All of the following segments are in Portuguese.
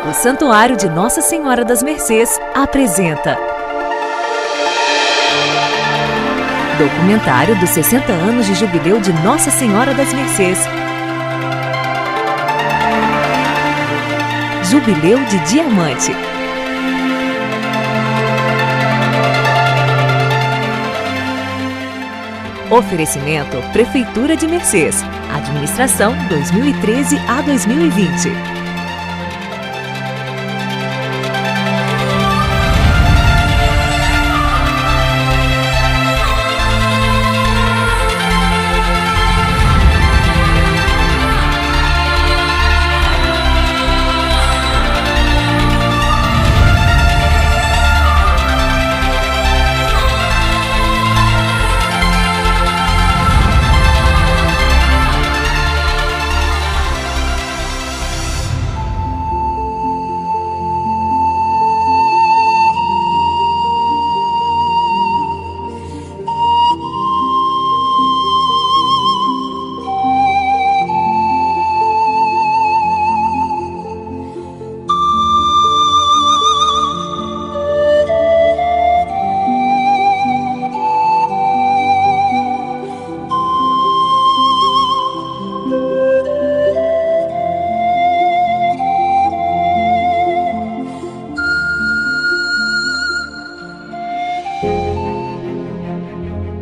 O Santuário de Nossa Senhora das Mercês apresenta documentário dos 60 anos de jubileu de Nossa Senhora das Mercês. Jubileu de Diamante. Oferecimento Prefeitura de Mercês. Administração 2013 a 2020.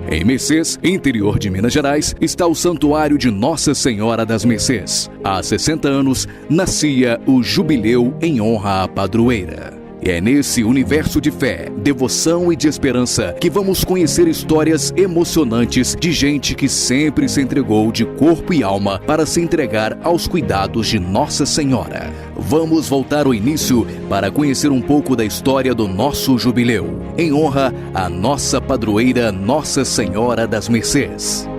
Em Mercês, interior de Minas Gerais, está o Santuário de Nossa Senhora das Mercês. Há 60 anos, nascia o Jubileu em honra à padroeira. E é nesse universo de fé, devoção e de esperança que vamos conhecer histórias emocionantes de gente que sempre se entregou de corpo e alma para se entregar aos cuidados de Nossa Senhora. Vamos voltar ao início para conhecer um pouco da história do nosso jubileu, em honra à nossa padroeira Nossa Senhora das Mercês.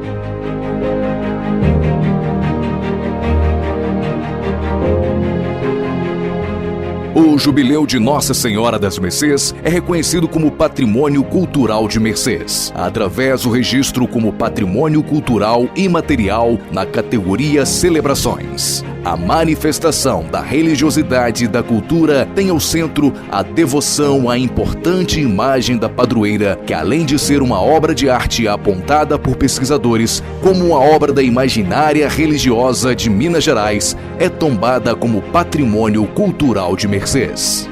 O Jubileu de Nossa Senhora das Mercês é reconhecido como Patrimônio Cultural de Mercês, através do registro como Patrimônio Cultural Imaterial na categoria Celebrações. A manifestação da religiosidade e da cultura tem ao centro a devoção à importante imagem da padroeira, que além de ser uma obra de arte apontada por pesquisadores como uma obra da imaginária religiosa de Minas Gerais, é tombada como Patrimônio Cultural de Mercês.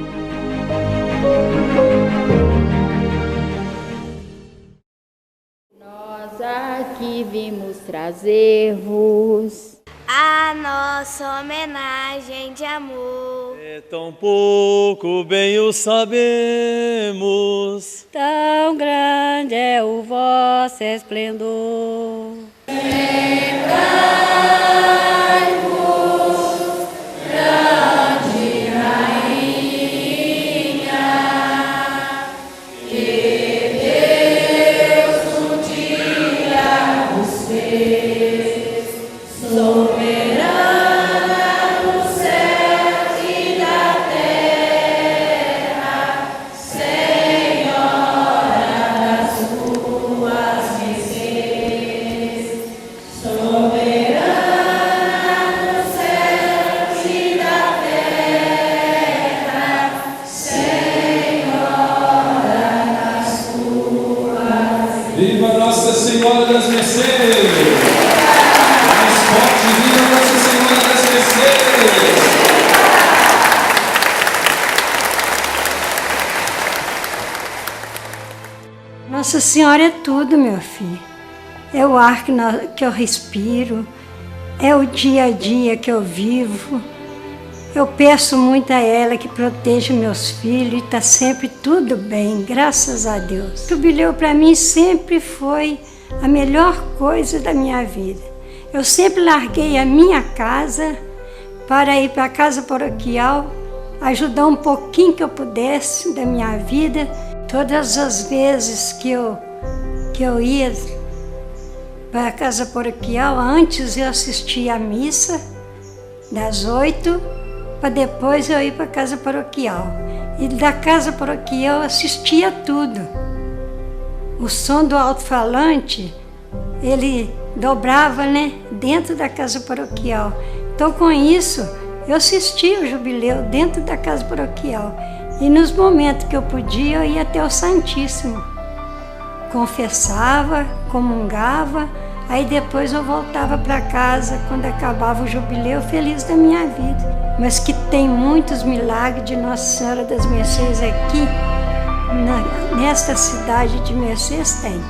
Nós aqui vimos trazer-vos a nossa homenagem de amor. É tão pouco bem o sabemos, tão grande é o vosso esplendor. Lembrai-vos, grande rainha, que Deus um dia vos fez soberana do céu e da terra, Senhora das suas mercês. Soberana do céu e da terra, Senhora das suas. Viva Nossa Senhora das Mercês! Mais forte, viva Nossa Senhora das Mercês! Nossa Senhora é tudo, meu filho. É o ar que eu respiro, é o dia a dia que eu vivo. Eu peço muito a ela que proteja meus filhos e está sempre tudo bem, graças a Deus. O jubileu para mim sempre foi a melhor coisa da minha vida. Eu sempre larguei a minha casa para ir para a casa paroquial, ajudar um pouquinho que eu pudesse da minha vida. Todas as vezes que eu ia para a casa paroquial, antes eu assistia à missa das 8, para depois eu ir para a casa paroquial. E da casa paroquial eu assistia tudo. O som do alto-falante, ele dobrava, né, dentro da casa paroquial. Então, com isso, eu assistia o jubileu dentro da casa paroquial. E nos momentos que eu podia, eu ia até o Santíssimo. Confessava, comungava, aí depois eu voltava para casa quando acabava o jubileu, feliz da minha vida. Mas que tem muitos milagres de Nossa Senhora das Mercês aqui, nesta cidade de Mercês, tem.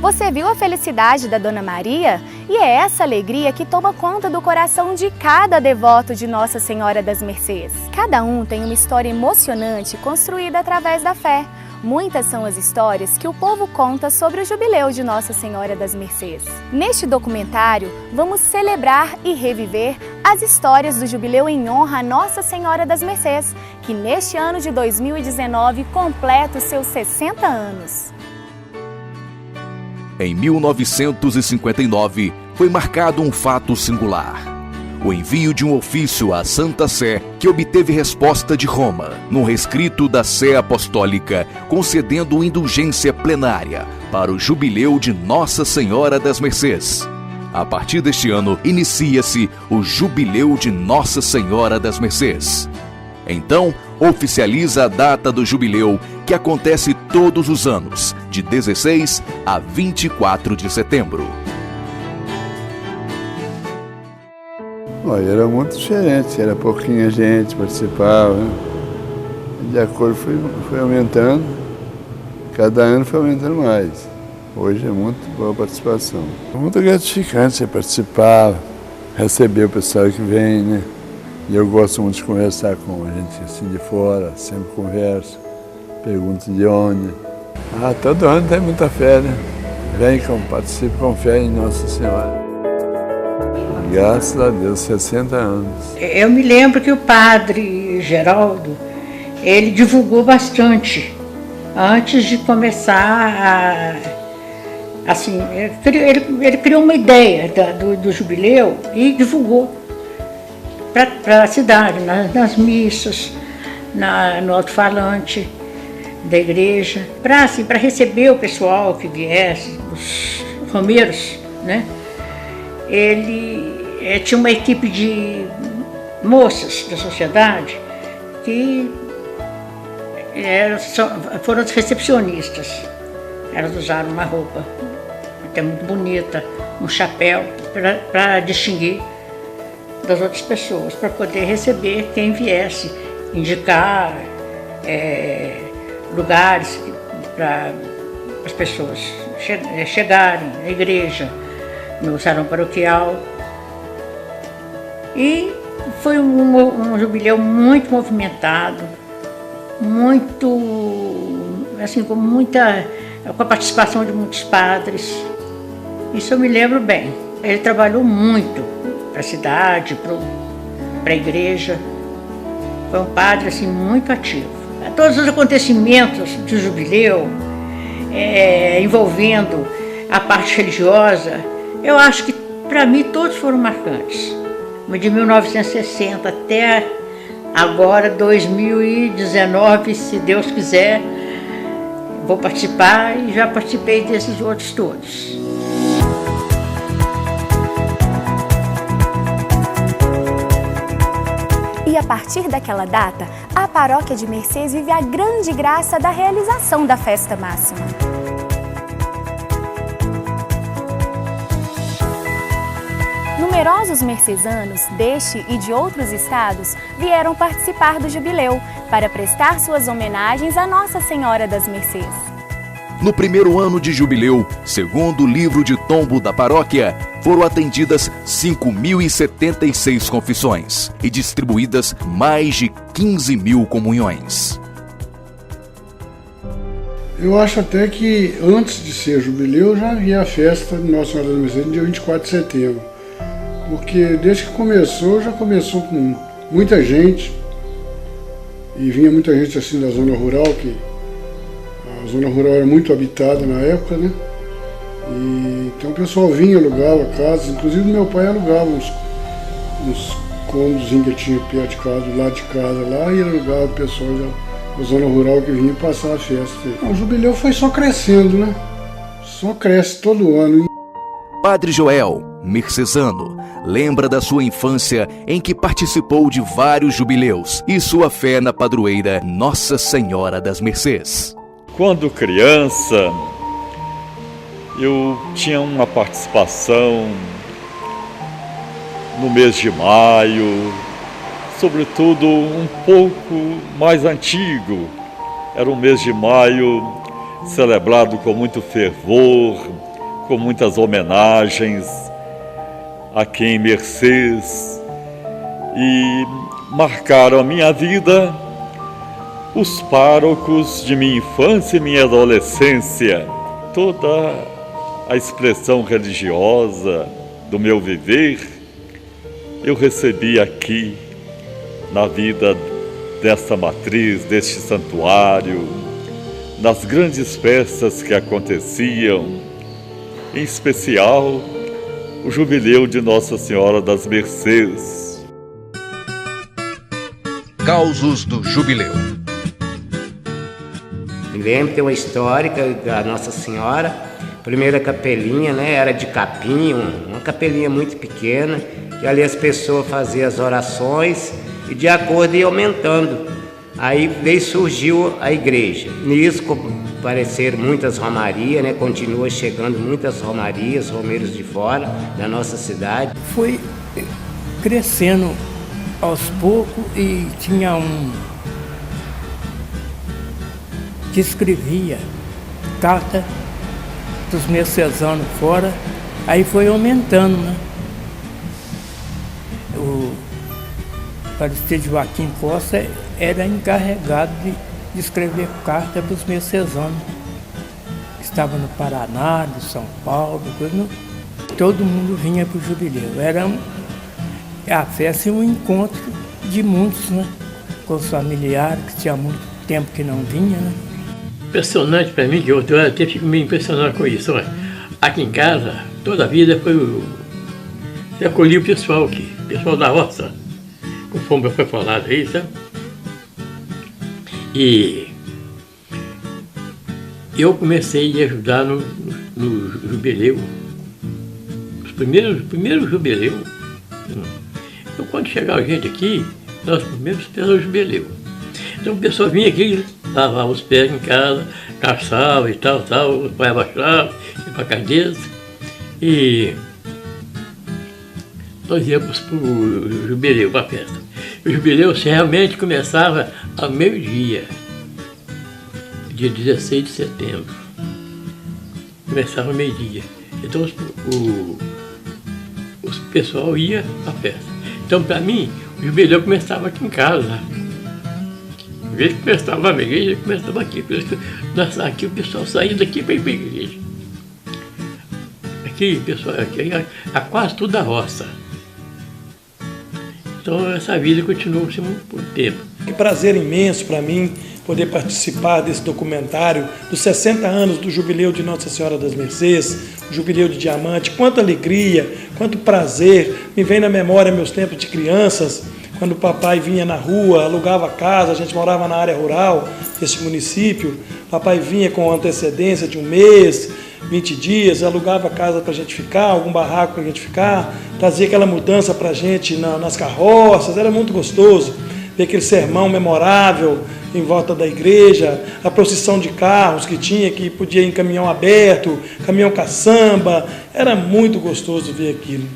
Você viu a felicidade da Dona Maria? E é essa alegria que toma conta do coração de cada devoto de Nossa Senhora das Mercês. Cada um tem uma história emocionante construída através da fé. Muitas são as histórias que o povo conta sobre o jubileu de Nossa Senhora das Mercês. Neste documentário, vamos celebrar e reviver as histórias do jubileu em honra a Nossa Senhora das Mercês, que neste ano de 2019 completa os seus 60 anos. Em 1959, foi marcado um fato singular: o envio de um ofício à Santa Sé que obteve resposta de Roma, num rescrito da Sé Apostólica, concedendo indulgência plenária para o jubileu de Nossa Senhora das Mercês. A partir deste ano, inicia-se o Jubileu de Nossa Senhora das Mercês. Então, oficializa a data do jubileu, que acontece todos os anos, de 16 a 24 de setembro. Era muito diferente, era pouquinha gente participava. De acordo foi aumentando, cada ano foi aumentando mais. Hoje é muito boa a participação. É muito gratificante você participar, receber o pessoal que vem, né? E eu gosto muito de conversar com a gente assim de fora, sempre converso, pergunto de onde. Todo ano tem muita fé, né? Vem, participa com fé em Nossa Senhora. Graças a Deus, 60 anos. Eu me lembro que o padre Geraldo, ele divulgou bastante antes de começar assim, ele criou uma ideia do jubileu e divulgou para a cidade, nas missas, no alto-falante da igreja, para receber o pessoal que viesse, os romeiros, né? Ele tinha uma equipe de moças da sociedade que foram as recepcionistas. Elas usaram uma roupa até muito bonita, um chapéu, para distinguir das outras pessoas, para poder receber quem viesse, indicar lugares para as pessoas chegarem à igreja, no salão paroquial. E foi um jubileu muito movimentado, muito, assim, com a participação de muitos padres. Isso eu me lembro bem. Ele trabalhou muito para a cidade, para a igreja. Foi um padre assim, muito ativo. Todos os acontecimentos do jubileu, envolvendo a parte religiosa, eu acho que, para mim, todos foram marcantes. De 1960 até agora, 2019, se Deus quiser, vou participar e já participei desses outros todos. E a partir daquela data, a paróquia de Mercês vive a grande graça da realização da festa máxima. Numerosos mercesanos deste e de outros estados vieram participar do jubileu para prestar suas homenagens a Nossa Senhora das Mercês. No primeiro ano de jubileu, segundo o livro de tombo da paróquia, foram atendidas 5.076 confissões e distribuídas mais de 15.000 comunhões. Eu acho até que antes de ser jubileu já havia a festa de Nossa Senhora das Mercês no dia 24 de setembro. Porque desde que começou, já começou com muita gente. E vinha muita gente assim da zona rural, que a zona rural era muito habitada na época, né? E então o pessoal vinha, alugava casas, inclusive meu pai alugava uns cômodos que tinha perto de casa, do lado de casa lá, e alugava o pessoal da zona rural que vinha passar a festa. O jubileu foi só crescendo, né? Só cresce todo ano. Padre Joel, Mercesano, lembra da sua infância em que participou de vários jubileus e sua fé na padroeira Nossa Senhora das Mercês. Quando criança, eu tinha uma participação no mês de maio, sobretudo um pouco mais antigo. Era um mês de maio celebrado com muito fervor, com muitas homenagens aqui em Mercês, e marcaram a minha vida os párocos de minha infância e minha adolescência. Toda a expressão religiosa do meu viver eu recebi aqui na vida desta matriz, deste santuário, nas grandes festas que aconteciam, em especial o jubileu de Nossa Senhora das Mercês. Causos do Jubileu. Me lembro, tem uma histórica da Nossa Senhora, primeira capelinha, né, era de capim, uma capelinha muito pequena, que ali as pessoas faziam as orações e de acordo ia aumentando. Aí daí surgiu a igreja. Nisso apareceram muitas romarias, né? Continua chegando muitas romarias, romeiros de fora da nossa cidade. Foi crescendo aos poucos e tinha um que escrevia carta dos mercesanos fora, aí foi aumentando, né? O Aristides Joaquim Costa era encarregado de escrever carta para os mercesanos. Estava no Paraná, de São Paulo, todo mundo vinha para o jubileu. Era a festa e um encontro de muitos, né? Com os familiares, que tinha muito tempo que não vinha, né? Impressionante para mim, que eu até fico meio impressionado com isso. Olha, aqui em casa, toda a vida eu acolhi o pessoal aqui, o pessoal da roça, conforme foi falado aí, sabe? E eu comecei a ajudar no jubileu, os primeiros jubileus. Então, quando chegava gente aqui, nós primeiros fizemos o jubileu. Então, o pessoal vinha aqui, lavava os pés em casa, caçava e tal, o pai abaixava, ia para a casa deles, e nós íamos para o jubileu, para a festa. O jubileu realmente começava ao meio-dia, dia 16 de setembro. Começava ao meio-dia. Então o pessoal ia à festa. Então, para mim, o jubileu começava aqui em casa. Em vez de começava na igreja, começava aqui. Aqui o pessoal saía daqui para ir para a igreja. Aqui, pessoal, aqui é quase tudo da roça. Então essa vida continuou por tempo. Que prazer imenso para mim poder participar desse documentário dos 60 anos do Jubileu de Nossa Senhora das Mercês, o Jubileu de Diamante. Quanta alegria, quanto prazer. Me vem na memória meus tempos de crianças, quando o papai vinha na rua, alugava casa, a gente morava na área rural desse município. O papai vinha com antecedência de um mês, 20 dias, alugava casa para a gente ficar, algum barraco para a gente ficar, trazia aquela mudança para a gente nas carroças, era muito gostoso ver aquele sermão memorável em volta da igreja, a procissão de carros que tinha, que podia ir em caminhão aberto, caminhão caçamba, era muito gostoso ver aquilo.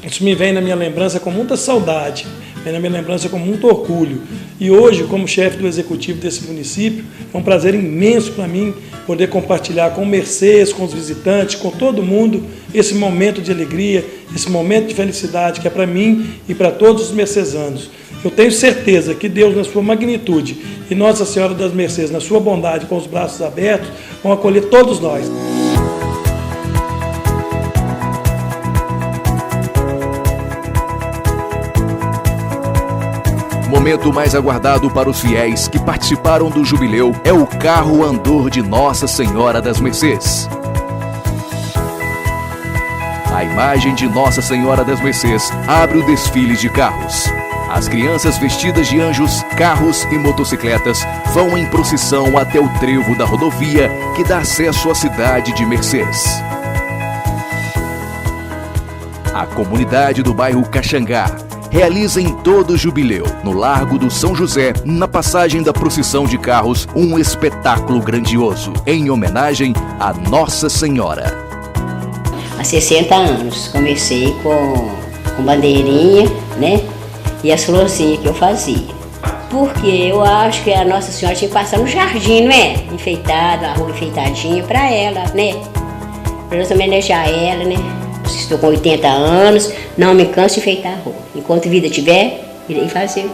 Isso me vem na minha lembrança com muita saudade, vem na minha lembrança com muito orgulho. E hoje, como chefe do executivo desse município, é um prazer imenso para mim poder compartilhar com Mercês, com os visitantes, com todo mundo, esse momento de alegria, esse momento de felicidade que é para mim e para todos os mercesanos. Eu tenho certeza que Deus, na sua magnitude, e Nossa Senhora das Mercês, na sua bondade, com os braços abertos, vão acolher todos nós. O momento mais aguardado para os fiéis que participaram do jubileu é o carro andor de Nossa Senhora das Mercês. A imagem de Nossa Senhora das Mercês abre o desfile de carros. As crianças vestidas de anjos, carros e motocicletas vão em procissão até o trevo da rodovia que dá acesso à cidade de Mercês. comunidade do bairro Caxangá, realiza em todo o jubileu, no Largo do São José, na passagem da procissão de carros, um espetáculo grandioso, em homenagem a Nossa Senhora. Há 60 anos comecei com bandeirinha, né? E as florzinhas que eu fazia. Porque eu acho que a Nossa Senhora tinha que passar no jardim, não é? Enfeitado, a rua enfeitadinha para ela, né? Para nós homenagear ela, né? Estou com 80 anos, não me canso de enfeitar a rua. Enquanto vida tiver, irei fazer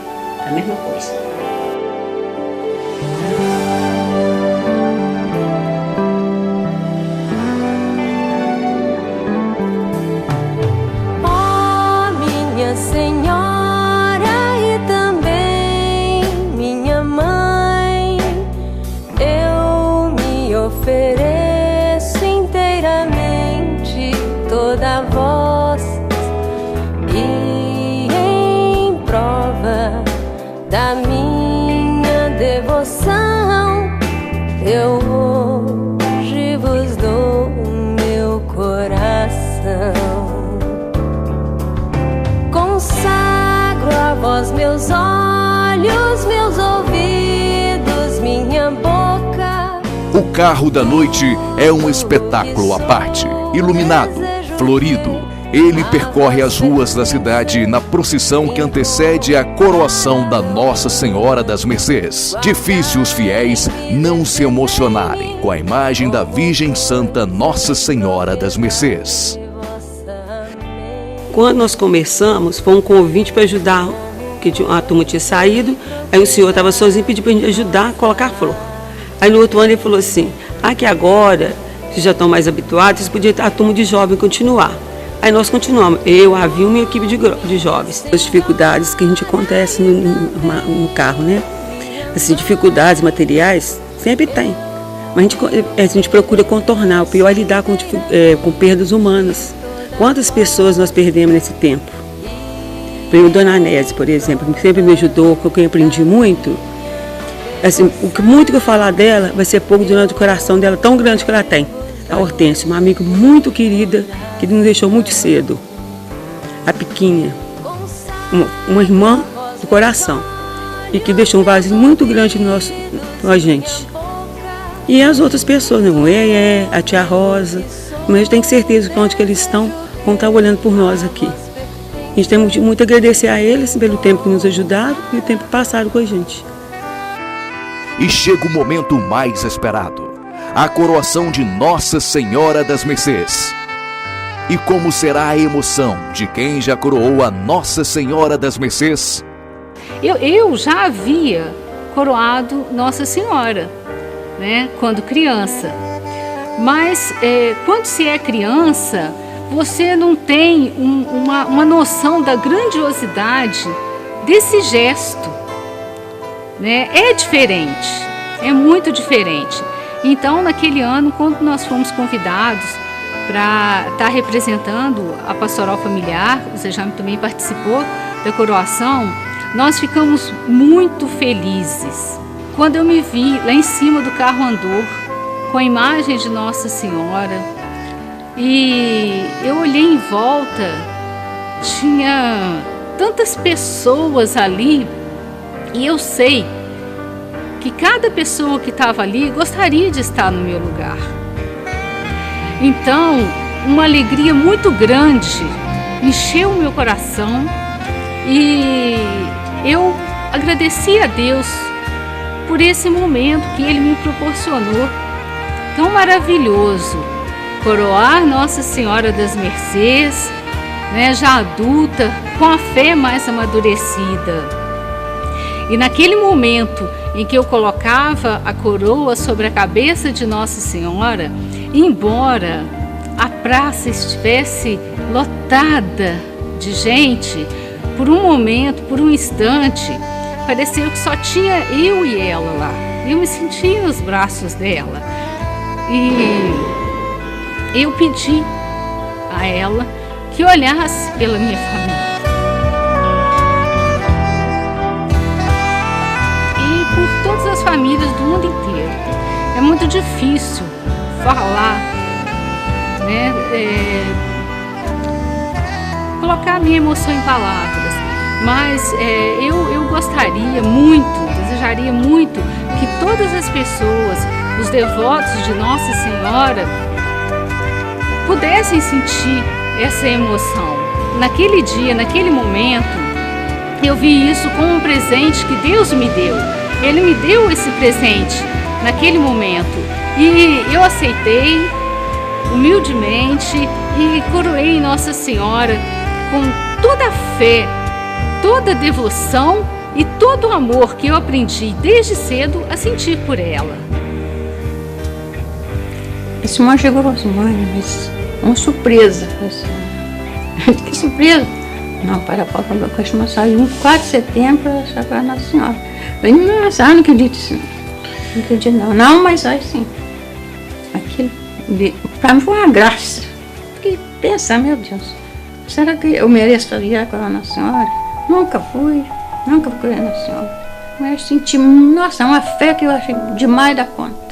a mesma coisa. Ofereço inteiramente toda a voz e em prova da minha devoção eu hoje vos dou o meu coração. Consagro a vós meus olhos, meus ouvidos, minha boca. O Carro da Noite é um espetáculo à parte, iluminado, florido. Ele percorre as ruas da cidade na procissão que antecede a coroação da Nossa Senhora das Mercês. Difícil os fiéis não se emocionarem com a imagem da Virgem Santa Nossa Senhora das Mercês. Quando nós começamos, foi um convite para ajudar, que a turma tinha saído, aí o senhor estava sozinho e pediu para a gente ajudar a colocar flor. Aí no outro ano ele falou assim, que agora, vocês já estão mais habituados, vocês podiam a turma de jovens continuar. Aí nós continuamos, eu, a Vilma e a equipe de jovens. As dificuldades que a gente acontece no carro, né? Assim, dificuldades materiais, sempre tem. Mas a gente procura contornar, o pior é lidar com perdas humanas. Quantas pessoas nós perdemos nesse tempo? A Dona Anese, por exemplo, que sempre me ajudou, que eu aprendi muito. Assim, muito que eu falar dela vai ser pouco diante do coração dela, tão grande que ela tem. A Hortência, uma amiga muito querida, que nos deixou muito cedo. A Piquinha, uma irmã do coração, e que deixou um vazio muito grande na gente. E as outras pessoas, né? O Eé, a tia Rosa, mas eu tenho certeza que onde que eles estão, vão estar olhando por nós aqui. A gente tem muito a agradecer a eles pelo tempo que nos ajudaram e o tempo passado com a gente. E chega o momento mais esperado, a coroação de Nossa Senhora das Mercês. E como será a emoção de quem já coroou a Nossa Senhora das Mercês? Eu já havia coroado Nossa Senhora, né, quando criança. Mas quando se é criança, você não tem uma noção da grandiosidade desse gesto. Né? É diferente, é muito diferente. Então, naquele ano, quando nós fomos convidados para estar representando a pastoral familiar, o Zé Jaime também participou da coroação, nós ficamos muito felizes. Quando eu me vi lá em cima do carro andor, com a imagem de Nossa Senhora, e eu olhei em volta, tinha tantas pessoas ali. E eu sei que cada pessoa que estava ali gostaria de estar no meu lugar. Então, uma alegria muito grande encheu o meu coração e eu agradeci a Deus por esse momento que Ele me proporcionou. Tão maravilhoso, coroar Nossa Senhora das Mercês, né, já adulta, com a fé mais amadurecida. E naquele momento em que eu colocava a coroa sobre a cabeça de Nossa Senhora, embora a praça estivesse lotada de gente, por um momento, por um instante, pareceu que só tinha eu e ela lá. Eu me sentia nos braços dela. E eu pedi a ela que olhasse pela minha família. Todas as famílias do mundo inteiro. É muito difícil falar, né, colocar a minha emoção em palavras, mas eu gostaria muito, desejaria muito que todas as pessoas, os devotos de Nossa Senhora, pudessem sentir essa emoção. Naquele dia, naquele momento, eu vi isso como um presente que Deus me deu. Ele me deu esse presente naquele momento e eu aceitei humildemente e coroei Nossa Senhora com toda a fé, toda a devoção e todo o amor que eu aprendi desde cedo a sentir por ela. Esse irmão chegou e falou assim: mãe, mas uma surpresa. Que surpresa? Não, para Paulo falou que a saiu no 4 de setembro para a Nossa Senhora. Eu falei: nossa, não acredito sim. Não acredito não. Não, mas aí sim. Aquilo, para mim foi uma graça. Fiquei pensando, meu Deus, será que eu mereço virar com a Nossa Senhora? Nunca fui com a Nossa Senhora. Mas eu senti, nossa, uma fé que eu achei demais da conta.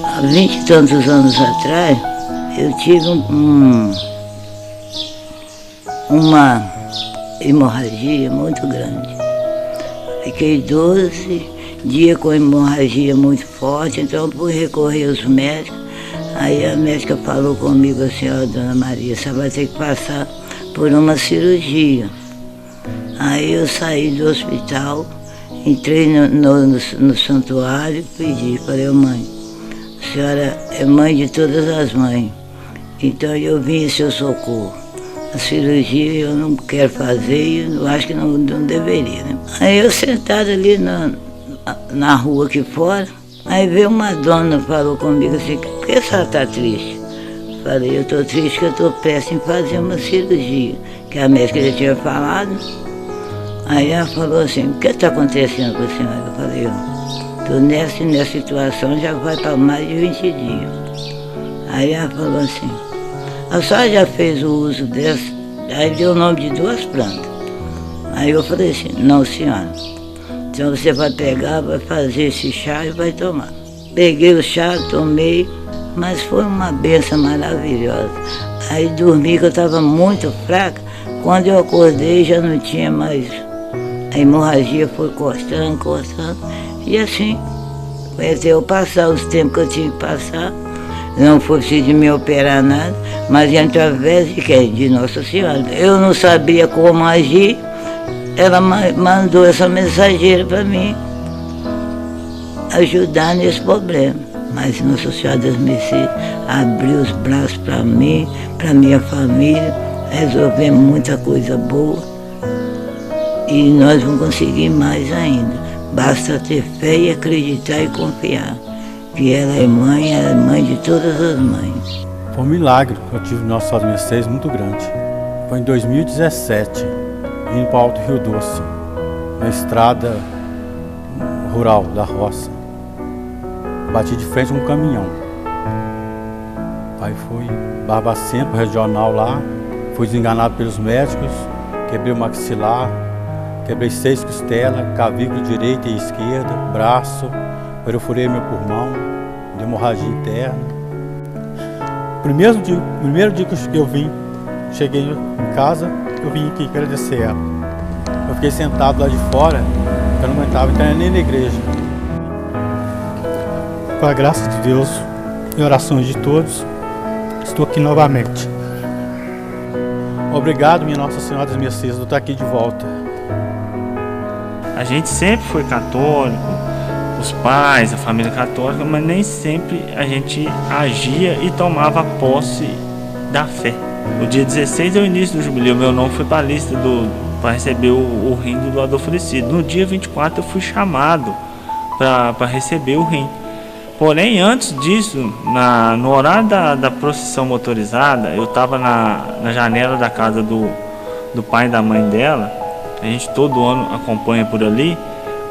Há 20 e tantos anos atrás, eu tive uma hemorragia muito grande. Fiquei 12 dias com hemorragia muito forte, então fui recorrer aos médicos. Aí a médica falou comigo assim: ó, dona Maria, você vai ter que passar por uma cirurgia. Aí eu saí do hospital, entrei no santuário e pedi, falei: mãe, a senhora é mãe de todas as mães, então eu vim em seu socorro. A cirurgia eu não quero fazer e eu acho que não deveria, né? Aí eu sentado ali na rua aqui fora, aí veio uma dona, falou comigo assim: por que a senhora está triste? Falei: eu estou triste que eu estou prestes em fazer uma cirurgia, que a médica já tinha falado. Aí ela falou assim: o que está acontecendo com a senhora? Eu falei: estou nessa situação, já vai para mais de 20 dias. Aí ela falou assim: a senhora já fez o uso dessa? Aí deu o nome de 2 plantas. Aí eu falei assim: não, senhora. Então você vai pegar, vai fazer esse chá e vai tomar. Peguei o chá, tomei, mas foi uma benção maravilhosa. Aí dormi, que eu estava muito fraca. Quando eu acordei já não tinha mais. A hemorragia foi cortando. E assim, comecei a passar os tempos que eu tinha que passar. Não foi preciso me operar nada, mas através de quem? De Nossa Senhora. Eu não sabia como agir, ela mandou essa mensageira para mim ajudar nesse problema. Mas Nossa Senhora das Mercês abriu os braços para mim, para minha família, resolvemos muita coisa boa e nós vamos conseguir mais ainda. Basta ter fé e acreditar e confiar que ela é mãe de todas as mães. Foi um milagre que eu tive Nossa Senhora das Mercês muito grande. Foi em 2017, indo para o Alto Rio Doce, na estrada rural da roça. Bati de frente com um caminhão. Aí fui Barbacena, regional lá, fui desenganado pelos médicos, quebrei o maxilar, quebrei 6 costelas, clavícula direita e esquerda, braço, perfurei meu pulmão, de hemorragia interna. Primeiro dia que eu vim, cheguei em casa, eu vim aqui agradecer ela. Eu fiquei sentado lá de fora, eu não aguentava entrar nem na igreja. Com a graça de Deus e orações de todos, estou aqui novamente. Obrigado, minha Nossa Senhora das Mercês, por estar aqui de volta. A gente sempre foi católico, os pais, a família católica, mas nem sempre a gente agia e tomava posse da fé. No dia 16 é o início do jubileu, meu nome foi para a lista para receber o rim do doador falecido. No dia 24 eu fui chamado para receber o rim. Porém, antes disso, no horário da procissão motorizada, eu estava na janela da casa do pai e da mãe dela. A gente todo ano acompanha por ali.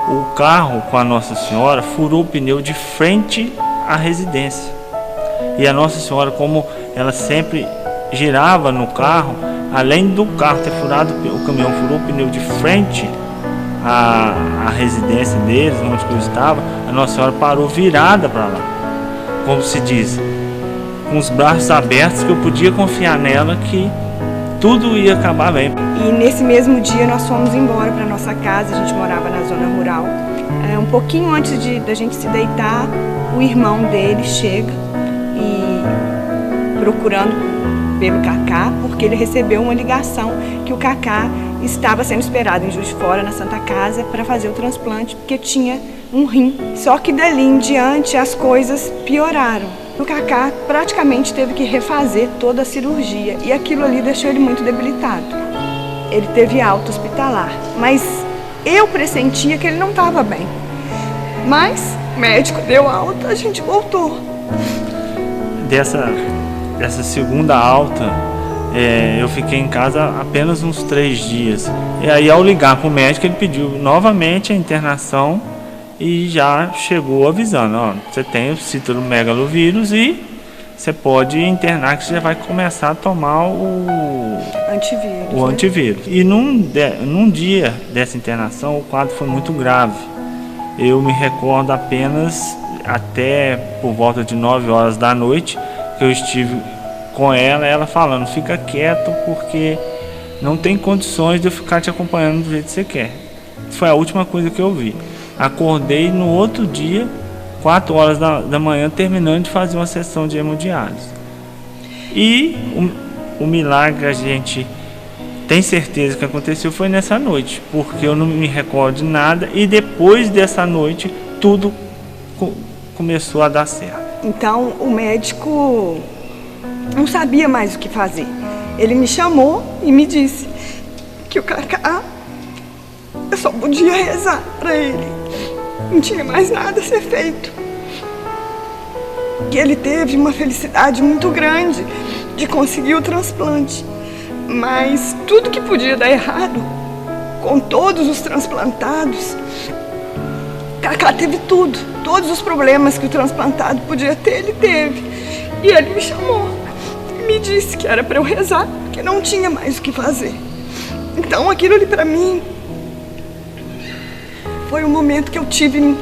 O carro com a Nossa Senhora furou o pneu de frente à residência. E a Nossa Senhora, como ela sempre girava no carro, além do carro ter furado, o caminhão furou o pneu de frente à residência deles, onde eu estava, a Nossa Senhora parou virada para lá. como se diz, com os braços abertos, que eu podia confiar nela que tudo ia acabar bem. E nesse mesmo dia nós fomos embora para nossa casa, a gente morava na zona rural. Um pouquinho antes da gente se deitar, o irmão dele chega e procurando pelo Cacá, porque ele recebeu uma ligação que o Cacá estava sendo esperado em Juiz de Fora, na Santa Casa, para fazer o transplante, porque tinha um rim. Só que dali em diante as coisas pioraram. O Cacá praticamente teve que refazer toda a cirurgia e aquilo ali deixou ele muito debilitado. Ele teve alta hospitalar, mas eu pressentia que ele não estava bem. Mas o médico deu alta, a gente voltou. Dessa segunda alta, eu fiquei em casa apenas uns 3 dias. E aí, ao ligar para o médico, ele pediu novamente a internação e já chegou avisando: ó, você tem o citomegalovírus e você pode internar, que você já vai começar a tomar o antivírus. E num dia dessa internação, o quadro foi muito grave. Eu me recordo apenas até por volta de 9 horas da noite que eu estive com ela falando: fica quieto, porque não tem condições de eu ficar te acompanhando do jeito que você quer. Foi a última coisa que eu vi. Acordei no outro dia, 4 horas da manhã, terminando de fazer uma sessão de hemodiálise. E o milagre, a gente tem certeza que aconteceu, foi nessa noite, porque eu não me recordo de nada, e depois dessa noite tudo começou a dar certo. Então o médico não sabia mais o que fazer. Ele me chamou e me disse que o Cacá, eu só podia rezar para ele, não tinha mais nada a ser feito. Que ele teve uma felicidade muito grande de conseguir o transplante, mas tudo que podia dar errado, com todos os transplantados, Cacá teve tudo. Todos os problemas que o transplantado podia ter, ele teve. E ele me chamou e me disse que era para eu rezar, que não tinha mais o que fazer. Então aquilo ali para mim foi o momento que eu tive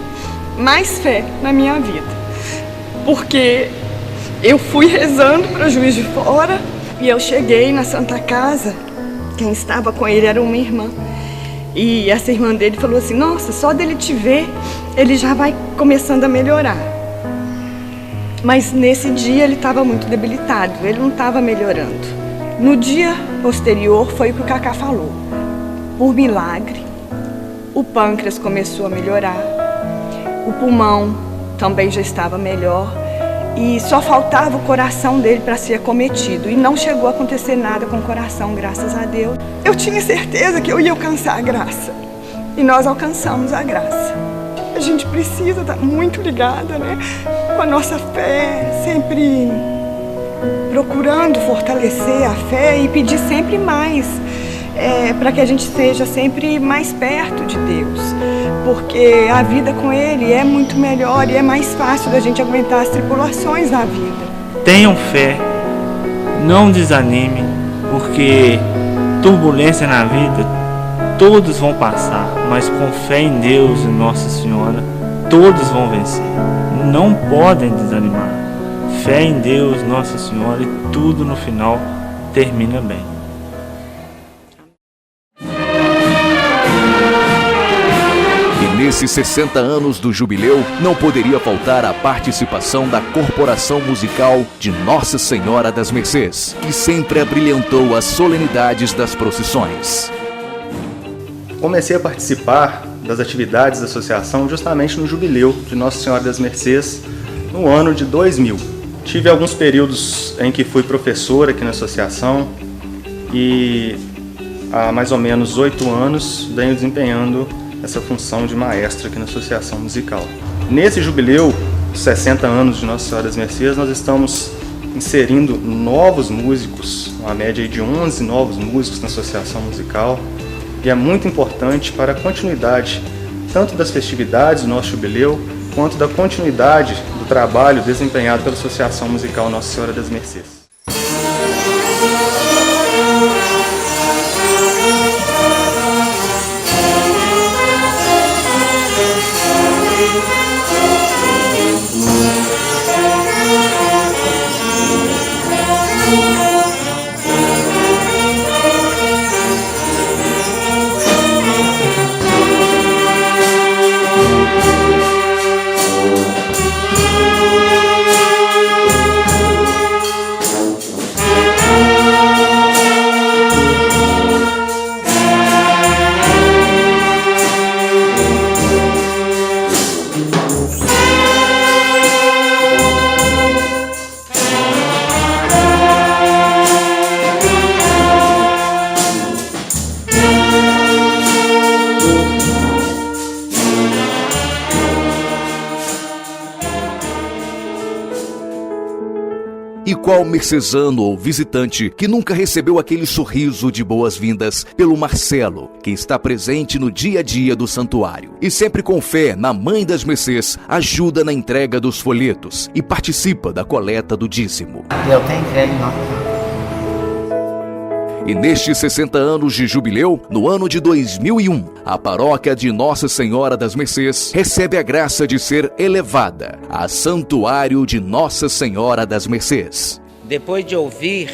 mais fé na minha vida. Porque eu fui rezando para Juiz de Fora e eu cheguei na Santa Casa, quem estava com ele era uma irmã. E essa irmã dele falou assim: nossa, só dele te ver, ele já vai começando a melhorar. Mas nesse dia ele estava muito debilitado, ele não estava melhorando. No dia posterior foi o que o Cacá falou. Por milagre, o pâncreas começou a melhorar, o pulmão também já estava melhor, e só faltava o coração dele para ser acometido. E não chegou a acontecer nada com o coração, graças a Deus. Eu tinha certeza que eu ia alcançar a graça. E nós alcançamos a graça. A gente precisa estar muito ligada, né? Com a nossa fé, sempre procurando fortalecer a fé e pedir sempre mais. Para que a gente seja sempre mais perto de Deus. Porque a vida com Ele é muito melhor e é mais fácil da gente aguentar as tribulações da vida. Tenham fé, não desanime, porque turbulência na vida todos vão passar, mas com fé em Deus e Nossa Senhora, todos vão vencer. Não podem desanimar. Fé em Deus, Nossa Senhora, e tudo no final termina bem. Nesses 60 anos do jubileu, não poderia faltar a participação da Corporação Musical de Nossa Senhora das Mercês, que sempre abrilhantou as solenidades das procissões. Comecei a participar das atividades da associação justamente no jubileu de Nossa Senhora das Mercês, no ano de 2000. Tive alguns períodos em que fui professor aqui na associação e há mais ou menos 8 anos venho desempenhando essa função de maestro aqui na Associação Musical. Nesse jubileu, 60 anos de Nossa Senhora das Mercês, nós estamos inserindo novos músicos, uma média de 11 novos músicos na Associação Musical, e é muito importante para a continuidade tanto das festividades do nosso jubileu, quanto da continuidade do trabalho desempenhado pela Associação Musical Nossa Senhora das Mercês. Qual mercesano ou visitante que nunca recebeu aquele sorriso de boas-vindas pelo Marcelo, que está presente no dia a dia do santuário e sempre com fé na Mãe das Mercês ajuda na entrega dos folhetos e participa da coleta do dízimo. Eu tenho fé em nós. E nestes 60 anos de jubileu, no ano de 2001, a paróquia de Nossa Senhora das Mercês recebe a graça de ser elevada a Santuário de Nossa Senhora das Mercês. Depois de ouvir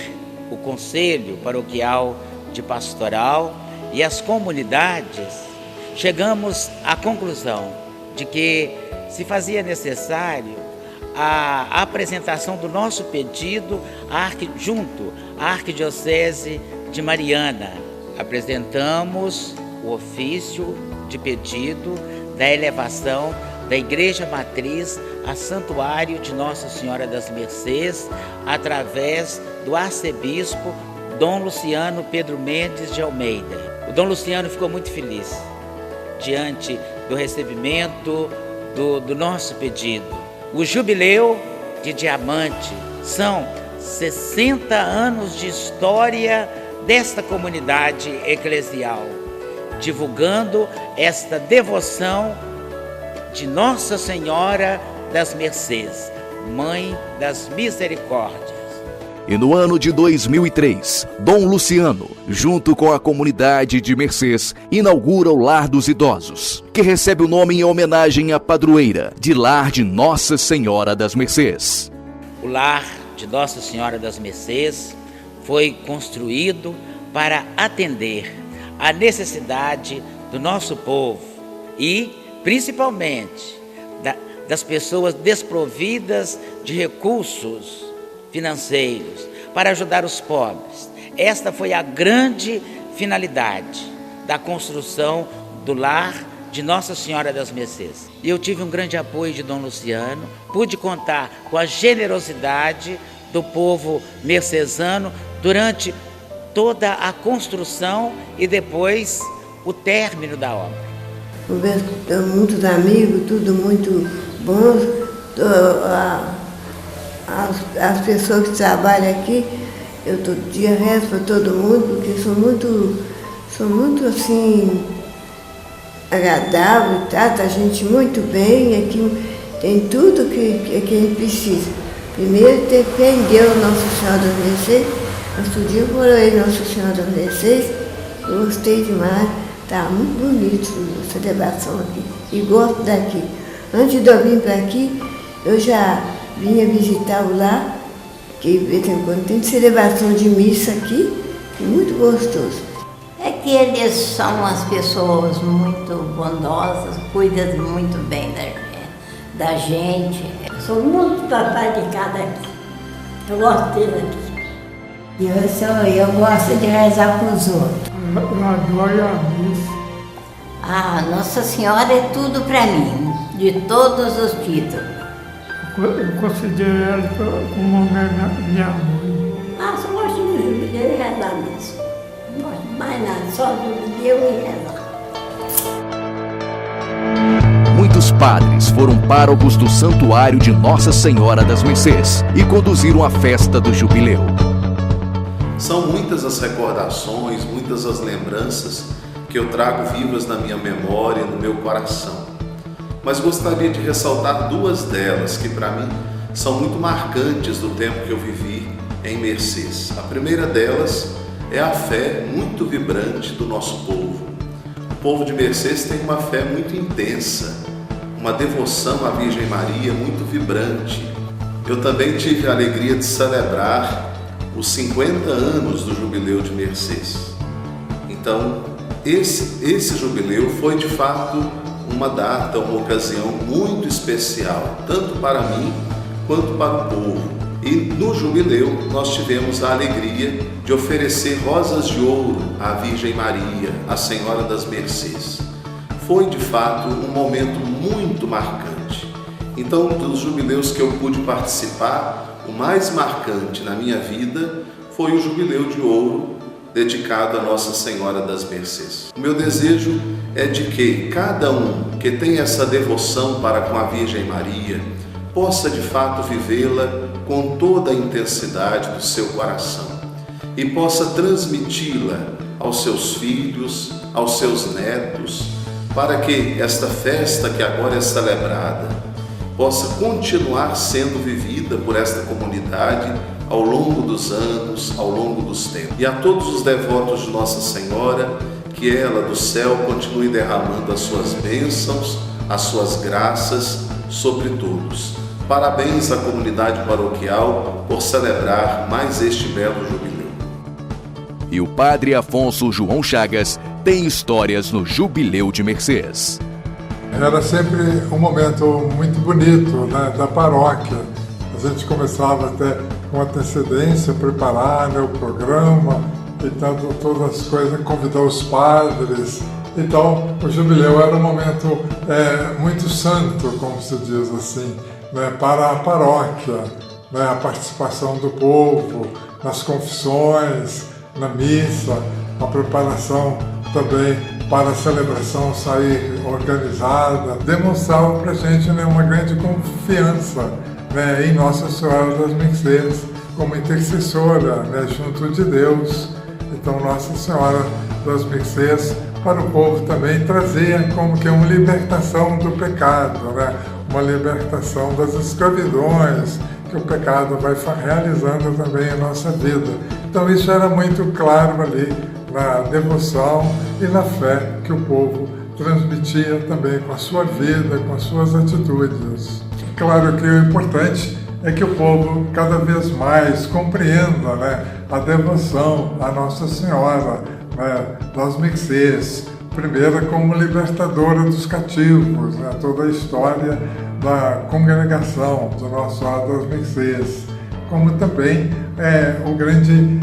o Conselho Paroquial de Pastoral e as comunidades, chegamos à conclusão de que se fazia necessário a apresentação do nosso pedido junto à Arquidiocese de Mariana. Apresentamos o ofício de pedido da elevação da Igreja Matriz a Santuário de Nossa Senhora das Mercês, através do arcebispo Dom Luciano Pedro Mendes de Almeida. O Dom Luciano ficou muito feliz diante do recebimento do nosso pedido. O Jubileu de Diamante são 60 anos de história desta comunidade eclesial, divulgando esta devoção de Nossa Senhora das Mercês, Mãe das Misericórdias. E no ano de 2003, Dom Luciano, junto com a comunidade de Mercês, inaugura o Lar dos Idosos, que recebe o nome em homenagem à padroeira de Lar de Nossa Senhora das Mercês. O Lar de Nossa Senhora das Mercês foi construído para atender à necessidade do nosso povo e, principalmente, das pessoas desprovidas de recursos financeiros, para ajudar os pobres. Esta foi a grande finalidade da construção do Lar de Nossa Senhora das Mercês. E eu tive um grande apoio de Dom Luciano, pude contar com a generosidade do povo mercesano durante toda a construção e depois o término da obra. Muitos amigos, tudo muito bom. As pessoas que trabalham aqui, eu todo dia rezo para todo mundo, porque são muito assim, agradável, trata a gente muito bem, aqui tem tudo que a gente precisa. Primeiro tem fé em Deus, Nossa Senhora das Mercês. Outro dia eu morei Nossa Senhora das Mercês, eu gostei demais, está muito bonito a celebração aqui, e gosto daqui. Antes de eu vir para aqui, eu já vinha visitar o lar, que de vez em quando tem celebração de missa aqui, muito gostoso. É que eles são as pessoas muito bondosas, cuidam muito bem da gente. Eu sou muito paparicada aqui, eu gosto dele aqui. Eu gosto de rezar com os outros. Eu adoro a missa. Ah, Nossa Senhora é tudo para mim, de todos os títulos. Eu considero ela como minha mãe. Ah, só gosto de jubileu e rezar mesmo. Não gosto de mais nada, só jubileu e rezar. Muitos padres foram párocos do Santuário de Nossa Senhora das Mercês e conduziram a festa do jubileu. São muitas as recordações, muitas as lembranças que eu trago vivas na minha memória e no meu coração. Mas gostaria de ressaltar duas delas que para mim são muito marcantes do tempo que eu vivi em Mercês. A primeira delas é a fé muito vibrante do nosso povo. O povo de Mercês tem uma fé muito intensa, uma devoção à Virgem Maria muito vibrante. Eu também tive a alegria de celebrar os 50 anos do Jubileu de Mercês. Então, esse jubileu foi de fato uma data, uma ocasião muito especial, tanto para mim quanto para o povo. E no jubileu nós tivemos a alegria de oferecer rosas de ouro à Virgem Maria, a Senhora das Mercês. Foi de fato um momento muito marcante. Então, dos jubileus que eu pude participar, o mais marcante na minha vida foi o Jubileu de Ouro dedicado a Nossa Senhora das Mercês. O meu desejo é de que cada um que tem essa devoção para com a Virgem Maria possa de fato vivê-la com toda a intensidade do seu coração e possa transmiti-la aos seus filhos, aos seus netos, para que esta festa que agora é celebrada possa continuar sendo vivida por esta comunidade ao longo dos anos, ao longo dos tempos. E a todos os devotos de Nossa Senhora, que ela do céu continue derramando as suas bênçãos, as suas graças sobre todos. Parabéns à comunidade paroquial por celebrar mais este belo jubileu. E o Padre Afonso João Chagas tem histórias no Jubileu de Mercês. Era sempre um momento muito bonito, né, da paróquia. A gente começava até com antecedência, preparar, né, o programa, e tanto, todas as coisas, convidar os padres. Então, o jubileu era um momento muito santo, como se diz assim, né, para a paróquia, né, a participação do povo nas confissões, na missa, a preparação também para a celebração sair organizada, demonstrava para a gente, né, uma grande confiança, né, em Nossa Senhora das Mercês como intercessora, né, junto de Deus. Então, Nossa Senhora das Mercês para o povo também trazia como que uma libertação do pecado, né, uma libertação das escravidões que o pecado vai realizando também em nossa vida. Então isso era muito claro ali na devoção e na fé que o povo transmitia também com a sua vida, com as suas atitudes. Claro que o importante é que o povo cada vez mais compreenda, né, a devoção à Nossa Senhora, né, das Mercês, primeira como libertadora dos cativos, né, toda a história da congregação de Nossa Senhora das Mercês, como também o grande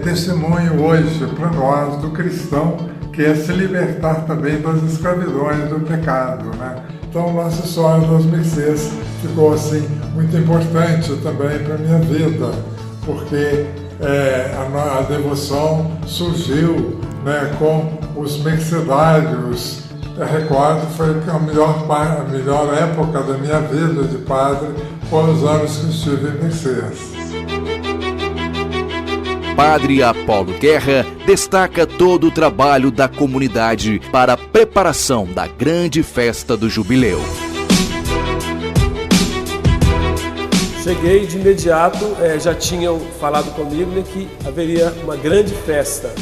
testemunho hoje para nós do cristão, que é se libertar também das escravidões do pecado, né? Então, Nossa Senhora das Mercês ficou assim muito importante também para a minha vida, porque a devoção surgiu, né, com os mercedários. Recordo, foi a melhor época da minha vida de padre, foram os anos que estive em Mercês. Padre Apolo Guerra destaca todo o trabalho da comunidade para a preparação da grande festa do Jubileu. Cheguei de imediato, já tinham falado comigo, né, que haveria uma grande festa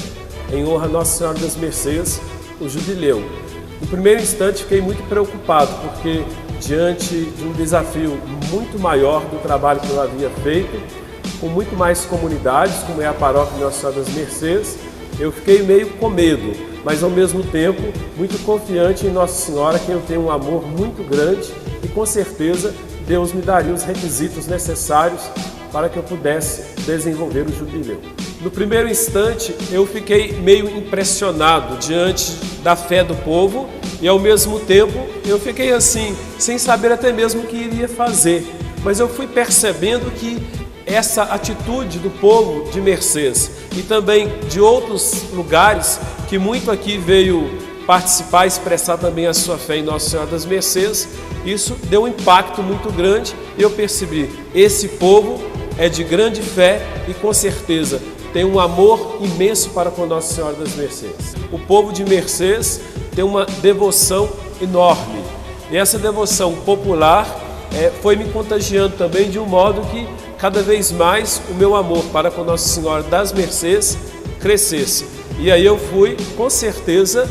em honra a Nossa Senhora das Mercês, o Jubileu. No primeiro instante fiquei muito preocupado, porque diante de um desafio muito maior do trabalho que eu havia feito, com muito mais comunidades, como é a paróquia de Nossa Senhora das Mercês, eu fiquei meio com medo, mas ao mesmo tempo muito confiante em Nossa Senhora, quem eu tenho um amor muito grande, e com certeza Deus me daria os requisitos necessários para que eu pudesse desenvolver o jubileu. No primeiro instante, eu fiquei meio impressionado diante da fé do povo e, ao mesmo tempo, eu fiquei assim, sem saber até mesmo o que iria fazer. Mas eu fui percebendo que essa atitude do povo de Mercês e também de outros lugares que muito aqui veio participar, expressar também a sua fé em Nossa Senhora das Mercês, isso deu um impacto muito grande e eu percebi, esse povo é de grande fé e com certeza tem um amor imenso para com Nossa Senhora das Mercês. O povo de Mercês tem uma devoção enorme e essa devoção popular foi me contagiando também de um modo que cada vez mais o meu amor para com Nossa Senhora das Mercês crescesse. E aí eu fui, com certeza,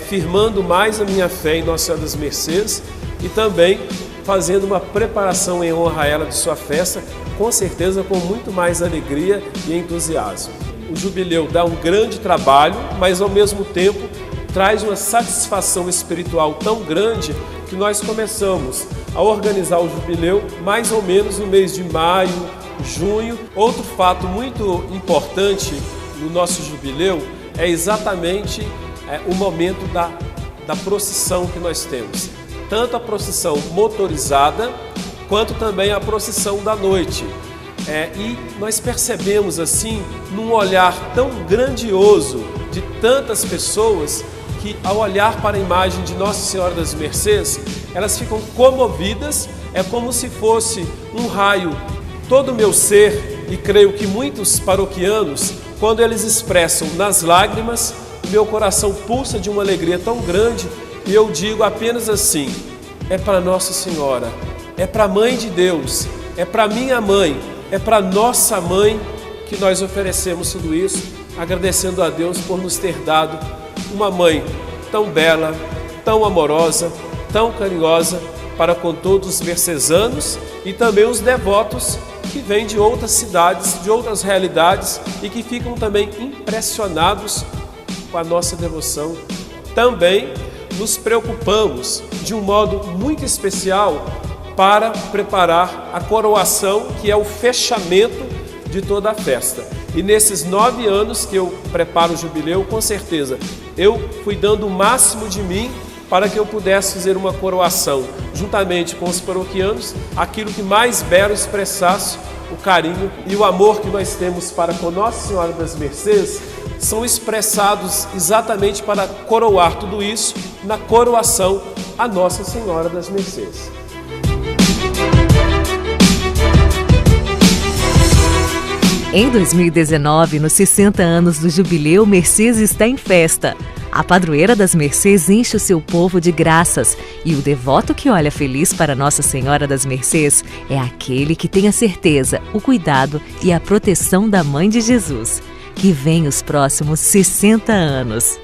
firmando mais a minha fé em Nossa Senhora das Mercês e também fazendo uma preparação em honra a ela de sua festa, com certeza com muito mais alegria e entusiasmo. O jubileu dá um grande trabalho, mas ao mesmo tempo traz uma satisfação espiritual tão grande que nós começamos a organizar o jubileu mais ou menos no mês de maio, junho. Outro fato muito importante no nosso jubileu é exatamente o momento da procissão que nós temos. Tanto a procissão motorizada, quanto também a procissão da noite. E nós percebemos assim, num olhar tão grandioso de tantas pessoas, que ao olhar para a imagem de Nossa Senhora das Mercês, elas ficam comovidas, é como se fosse um raio todo o meu ser, e creio que muitos paroquianos, quando eles expressam nas lágrimas, meu coração pulsa de uma alegria tão grande, e eu digo apenas assim: é para Nossa Senhora, é para a Mãe de Deus, é para minha mãe, é para nossa mãe que nós oferecemos tudo isso, agradecendo a Deus por nos ter dado uma mãe tão bela, tão amorosa, tão carinhosa para com todos os mercesanos e também os devotos que vêm de outras cidades, de outras realidades e que ficam também impressionados com a nossa devoção. Também nos preocupamos de um modo muito especial para preparar a coroação, que é o fechamento de toda a festa. E nesses 9 anos que eu preparo o jubileu, com certeza, eu fui dando o máximo de mim para que eu pudesse fazer uma coroação, juntamente com os paroquianos, aquilo que mais belo expressasse o carinho e o amor que nós temos para com Nossa Senhora das Mercês, são expressados exatamente para coroar tudo isso na coroação a Nossa Senhora das Mercês. Em 2019, nos 60 anos do Jubileu, Mercês está em festa. A padroeira das Mercês enche o seu povo de graças e o devoto que olha feliz para Nossa Senhora das Mercês é aquele que tem a certeza, o cuidado e a proteção da Mãe de Jesus. Que vem os próximos 60 anos.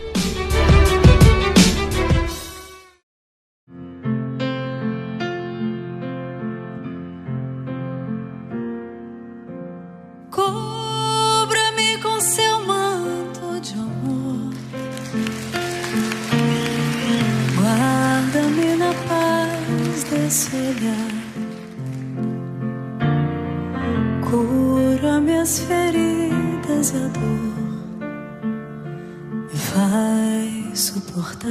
Cubra-me com seu manto de amor, guarda-me na paz desse olhar, cura minhas feridas e a dor me faz suportar.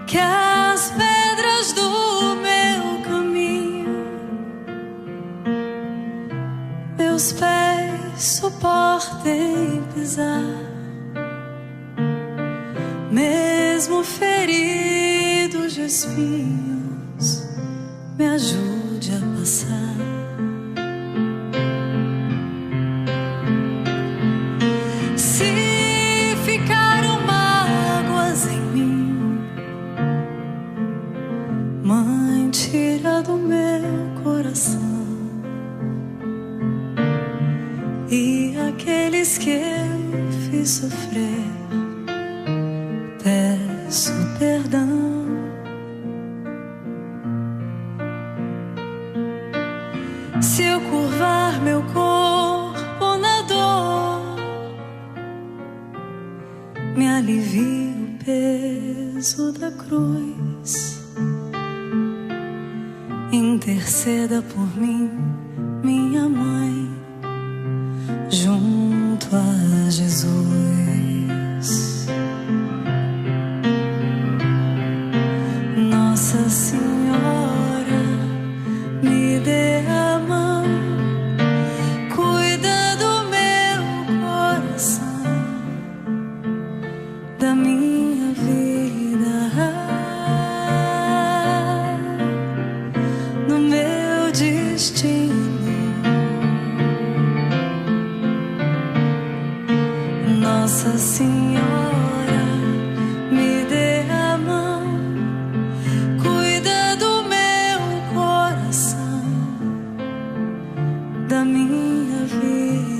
Que as pedras do meu caminho meus pés suportem pisar, mesmo feridos de espinhos, me ajude a passar. Se ficaram mágoas em mim, Mãe, tira do meu coração. E aqueles que eu fiz sofrer, peço perdão. Se eu curvar meu corpo na dor, me alivia o peso da cruz. Interceda por mim, minha mãe, junto a Jesus. Nossa Senhora, me dê a mão, cuida do meu coração, da minha vida, no meu destino. Nossa Senhora, me dê a mão, cuida do meu coração, da minha vida.